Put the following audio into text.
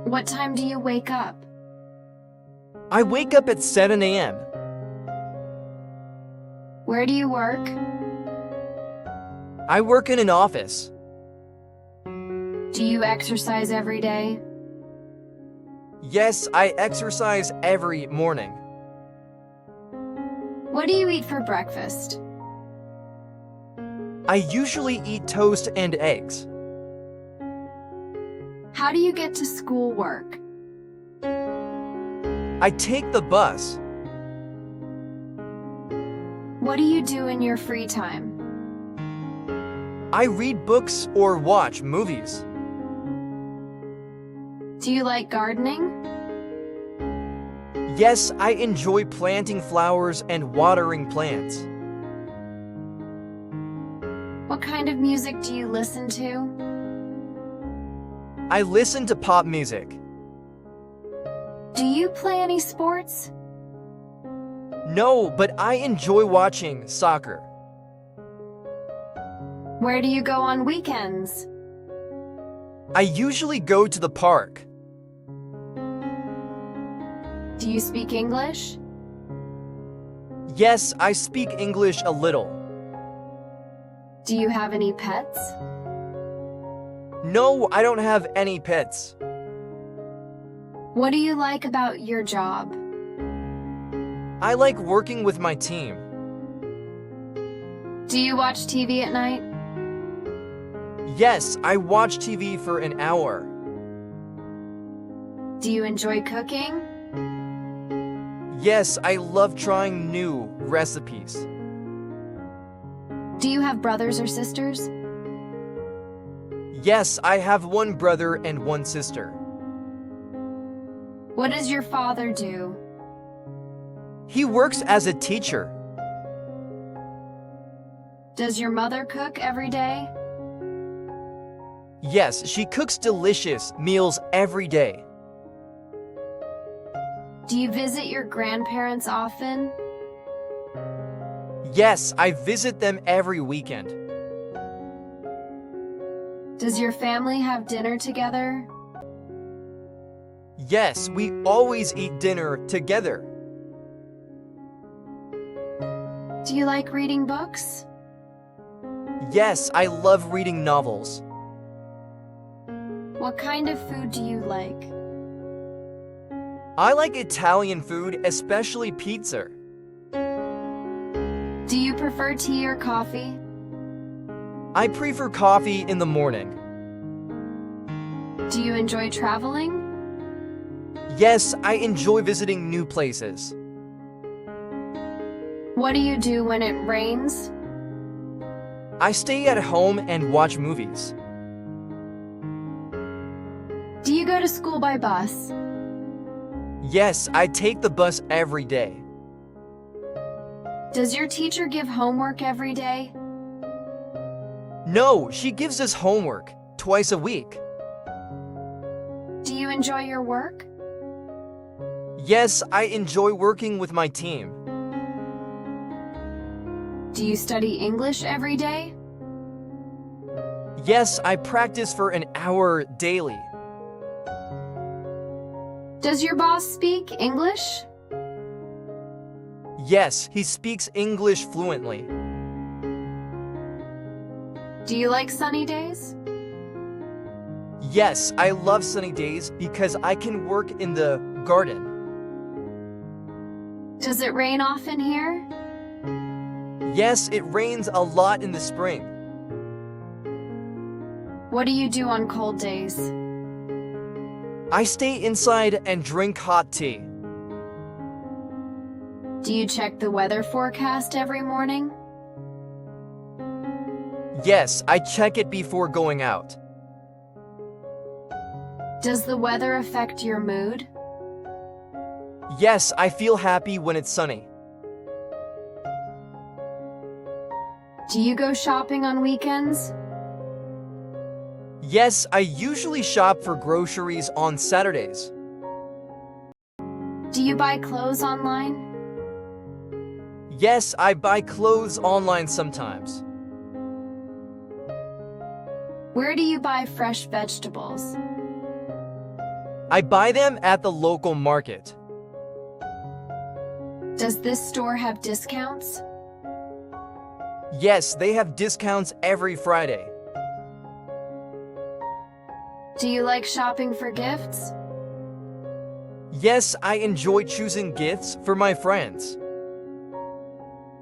What time do you wake up? I wake up at 7 a.m. Where do you work? I work in an office. Do you exercise every day? Yes, I exercise every morning. What do you eat for breakfast? I usually eat toast and eggs. How do you get to school work? I take the bus. What do you do in your free time? I read books or watch movies. Do you like gardening? Yes, I enjoy planting flowers and watering plants. What kind of music do you listen to? I listen to pop music. Do you play any sports? No, but I enjoy watching soccer. Where do you go on weekends? I usually go to the park. Do you speak English? Yes, I speak English a little. Do you have any pets? No, I don't have any pets. What do you like about your job? I like working with my team. Do you watch TV at night? Yes, I watch TV for an hour. Do you enjoy cooking? Yes, I love trying new recipes. Do you have brothers or sisters? Yes, I have one brother and one sister. What does your father do? He works as a teacher. Does your mother cook every day? Yes, she cooks delicious meals every day. Do you visit your grandparents often? Yes, I visit them every weekend. Does your family have dinner together? Yes, we always eat dinner together. Do you like reading books? Yes, I love reading novels. What kind of food do you like? I like Italian food, especially pizza. Do you prefer tea or coffee? I prefer coffee in the morning. Do you enjoy traveling? Yes, I enjoy visiting new places. What do you do when it rains? I stay at home and watch movies. Do you go to school by bus? Yes, I take the bus every day. Does your teacher give homework every day? No, she gives us homework twice a week. Do you enjoy your work? Yes, I enjoy working with my team. Do you study English every day? Yes, I practice for an hour daily. Does your boss speak English? Yes, he speaks English fluently. Do you like sunny days? Yes, I love sunny days because I can work in the garden. Does it rain often here? Yes, it rains a lot in the spring. What do you do on cold days? I stay inside and drink hot tea. Do you check the weather forecast every morning? Yes, I check it before going out. Does the weather affect your mood? Yes, I feel happy when it's sunny. Do you go shopping on weekends? Yes, I usually shop for groceries on Saturdays. Do you buy clothes online? Yes, I buy clothes online sometimes. Where do you buy fresh vegetables? I buy them at the local market. Does this store have discounts? Yes, they have discounts every Friday. Do you like shopping for gifts? Yes, I enjoy choosing gifts for my friends.